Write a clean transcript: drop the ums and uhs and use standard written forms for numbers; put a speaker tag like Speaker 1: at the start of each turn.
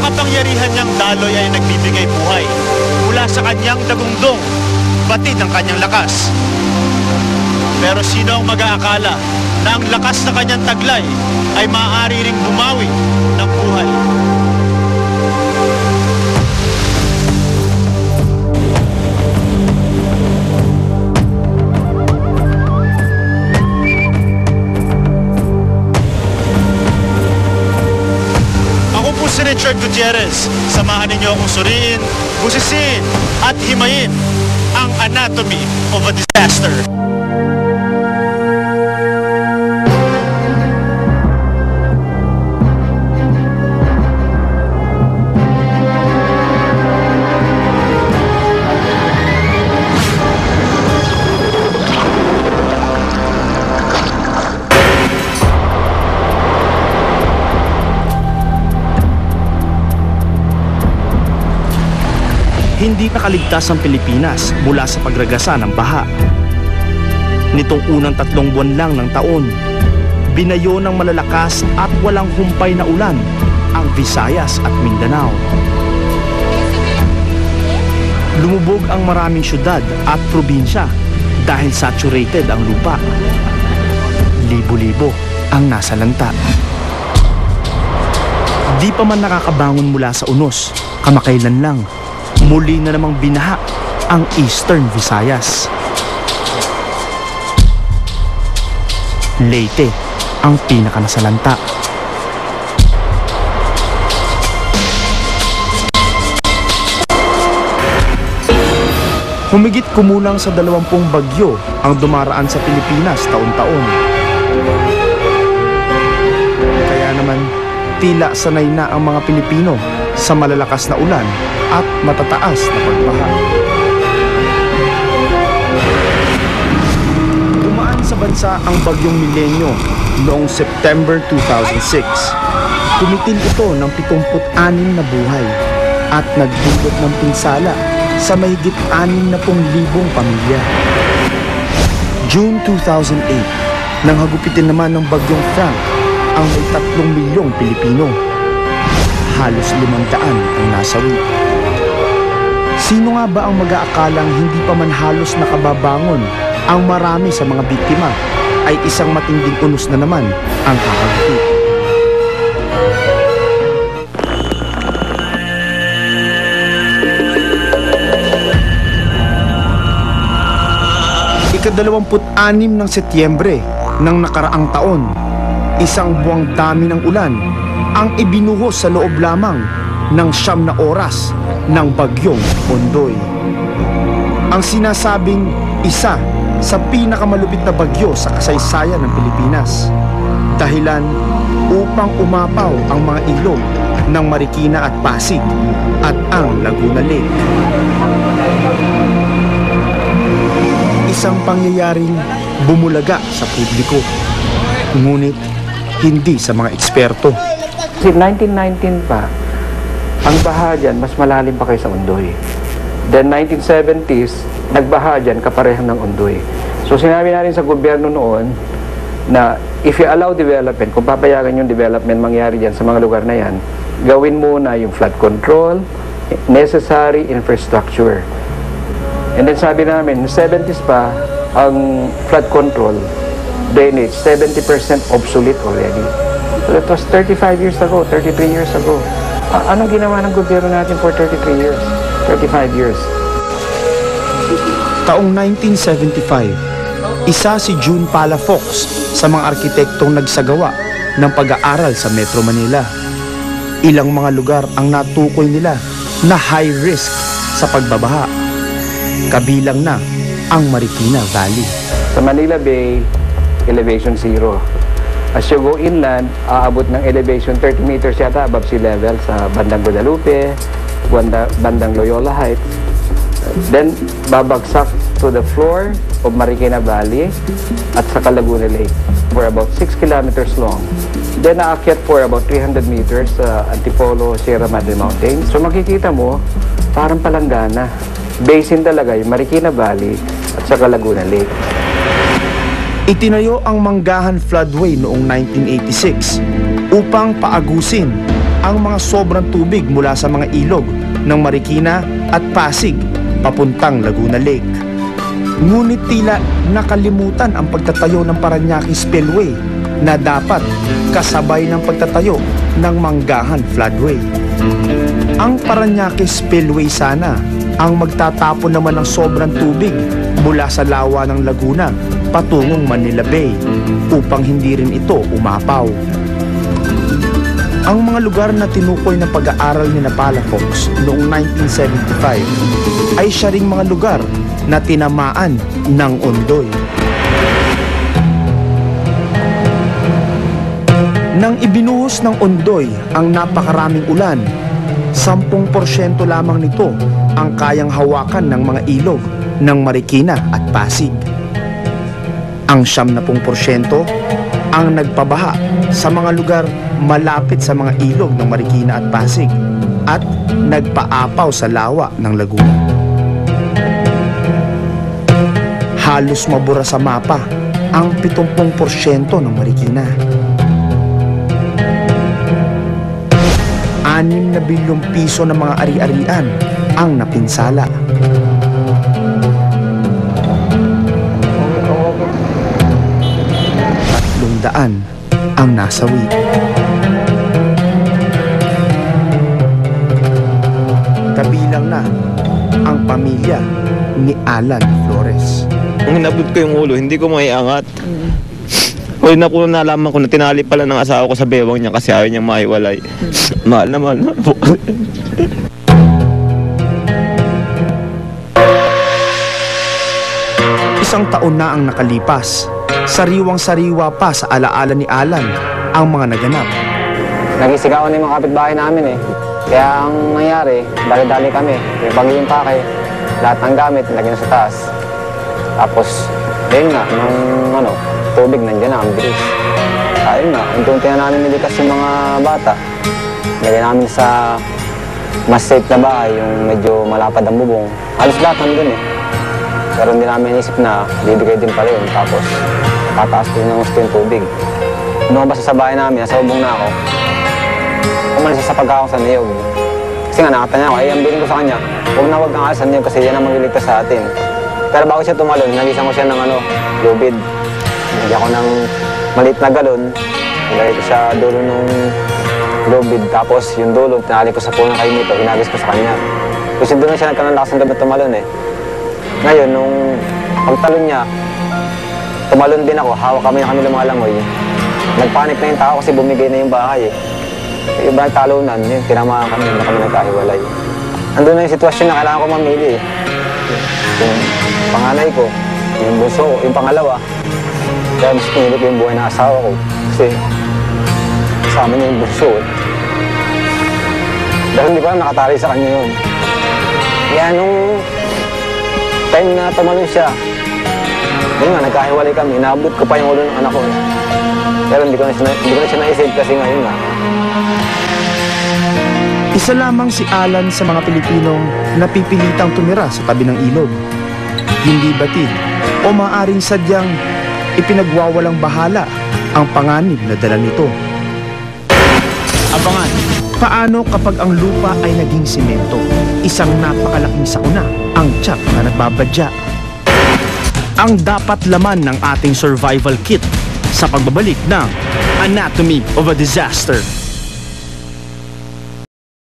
Speaker 1: makapangyarihan niyang daloy ay nagbibigay buhay mula sa kanyang dagundong, batid ang kanyang lakas. Pero sino ang mag-aakala na ang lakas na kanyang taglay ay maaari ring bumawi ng buhay? Si Richard Gutierrez, samahan ninyo akong suriin, busisin at himayin ang anatomy of a disaster.
Speaker 2: Hindi nakaligtas ang Pilipinas mula sa pagragasa ng baha. Nitong unang 3 buwan lang ng taon, binayo ng malalakas at walang humpay na ulan ang Visayas at Mindanao. Lumubog ang maraming syudad at probinsya dahil saturated ang lupa. Libo-libo ang nasalanta. Di pa man nakakabangon mula sa unos, kamakailan lang, muli na namang binaha ang Eastern Visayas. Leyte ang pinakanasalanta. Humigit kumulang sa 20 bagyo ang dumaraan sa Pilipinas taon-taon. Kaya naman, tila sanay na ang mga Pilipino sa malalakas na ulan at matataas na pagbaha. Dumaan sa bansa ang bagyong Milenyo noong September 2006. Tumitil ito ng 76 na buhay at nagdulot ng pinsala sa mahigit 60,000 pamilya. June 2008, nang hagupitin naman ng bagyong Frank ang may 3 milyong Pilipino. Halos 500 ang nasawi. Sino nga ba ang mag-aakalang hindi pa man halos nakababangon ang marami sa mga biktima ay isang matinding unos na naman ang kakagupit. Ika-26 ng Setyembre ng nakaraang taon, isang buwang dami ng ulan ang ibinuhos sa loob lamang ng 9 na oras ng bagyong Ondoy. Ang sinasabing isa sa pinakamalupit na bagyo sa kasaysayan ng Pilipinas. Dahilan upang umapaw ang mga ilog ng Marikina at Pasig at ang Laguna Lake. Isang pangyayaring bumulaga sa publiko, ngunit hindi sa mga eksperto.
Speaker 3: Kasi 1919 pa, ang baha dyan, mas malalim pa kaysa Ondoy. Then 1970s, nagbaha dyan kaparehang ng Ondoy. So sinabi natin sa gobyerno noon na if you allow development, kung papayagan yung development mangyari dyan sa mga lugar na yan, gawin muna yung flood control, necessary infrastructure. And then sabi namin, 70s pa, ang flood control, drainage, 70% obsolete already. So that was 35 years ago, 33 years ago. Anong ginawa ng gobyerno natin for 33 years, 35 years?
Speaker 2: Taong 1975, isa si June Palafox sa mga arkitektong nagsagawa ng pag-aaral sa Metro Manila. Ilang mga lugar ang natukoy nila na high risk sa pagbabaha. Kabilang na ang Marikina Valley.
Speaker 3: Sa Manila Bay, elevation 0. As you go inland, aabot ng elevation 30 meters yata above sea level sa bandang Guadalupe, bandang Loyola Heights. Then, babagsak to the floor of Marikina Valley at sa Laguna Lake for about 6 kilometers long. Then, naakyat for about 300 meters sa Antipolo, Sierra Madre Mountains. So, makikita mo, parang palanggana. Basin talaga yung Marikina Valley at sa Laguna Lake.
Speaker 2: Itinayo ang Manggahan Floodway noong 1986 upang paagusin ang mga sobrang tubig mula sa mga ilog ng Marikina at Pasig papuntang Laguna Lake. Ngunit tila nakalimutan ang pagtatayo ng Parañaque Spillway na dapat kasabay ng pagtatayo ng Manggahan Floodway. Ang Parañaque Spillway sana ang magtatapon naman ng sobrang tubig mula sa lawa ng Laguna patungong Manila Bay upang hindi rin ito umapaw. Ang mga lugar na tinukoy ng pag-aaral ni Palafox noong 1975 ay siya ring mga lugar na tinamaan ng Ondoy. Nang ibinuhos ng Ondoy ang napakaraming ulan, 10% lamang nito ang kayang hawakan ng mga ilog ng Marikina at Pasig. Ang 70% ang nagpabaha sa mga lugar malapit sa mga ilog ng Marikina at Pasig at nagpaapaw sa lawa ng Laguna. Halos mabura sa mapa ang 70% ng Marikina. 6 na bilyong piso ng mga ari-arian ang napinsala. 300 ang nasawi. Kabilang na ang pamilya ni Alan Flores.
Speaker 4: Nung hinabot ko yung ulo, hindi ko maiangat. Huli na po nalaman ko na tinali pala ng asawa ko sa bewang niya kasi ayaw niyang mahiwalay. Mahal na po.
Speaker 2: Isang taon na ang nakalipas. Sariwang-sariwa pa sa alaala ni Alan ang mga naganap.
Speaker 5: Nagisigawan na yung mga kapitbahay namin eh. Kaya ang nangyari, dali-dali kami. Yung pagiging pake, lahat ng gamit, lagyan sa taas. Tapos, ayun nga, nung tubig nandiyan na, ang bilis. Ayun nga, unti-unti na namin nilikas yung mga bata. Lagyan namin sa mas safe na bahay, yung medyo malapad ang bubong. Halos lahat nandun eh. Pero hindi namin inisip na bibigay din pala yun. Tapos, tataas din ng gusto yung tubig. Noong basta sa bahay namin, nasa ubong na ako. Umalis sa pagkakong sa niyog. Kasi nga nakatanya ako, ang bilin ko sa kanya, huwag kang alis sa niyog kasi yan ang magliligtas sa atin. Pero bago siya tumalon, nalisan ko siya ng lubid. Hindi ako ng maliit na galon. Nilagay ko sa dulo ng lubid. Tapos yung dulo, tinali ko sa puno ng kainito, inagis ko sa kanya. Kasi doon na siya nagkaroon ng lakas ng gabi tumalon eh. Ngayon, nung pagtalon niya, tumalon din ako, hawak kami ng mga langoy. Nagpanik na yung tao kasi bumigay na yung bahay eh. Yung iba nagtalunan, yun, tinamaan kami, hindi kami nagkahiwalay. Andun na yung sitwasyon na kailangan ko mamili eh. Yung panganay ko, yung bunso ko, yung pangalawa. Kaya mas pinili ko yung buhay ng asawa ko. Kasi sa amin yung bunso eh. Dahil hindi ko alam nakatali sa kanya yun. Kaya nung time na tumalon siya, yun nga, nagkahiwalay kami. Inaabot ko pa yung ulo ng anak ko. Pero hindi ko na siya na-save kasi ngayon nga.
Speaker 2: Isa lamang si Alan sa mga Pilipinong napipilitang tumira sa tabi ng ilog. Hindi batid o maaaring sadyang ipinagwawalang bahala ang panganib na dala nito.
Speaker 1: Abangan.
Speaker 2: Paano kapag ang lupa ay naging simento? Isang napakalaking sakuna ang tiyak na nagbabadya. Ang dapat laman ng ating survival kit sa pagbabalik ng Anatomy of a Disaster.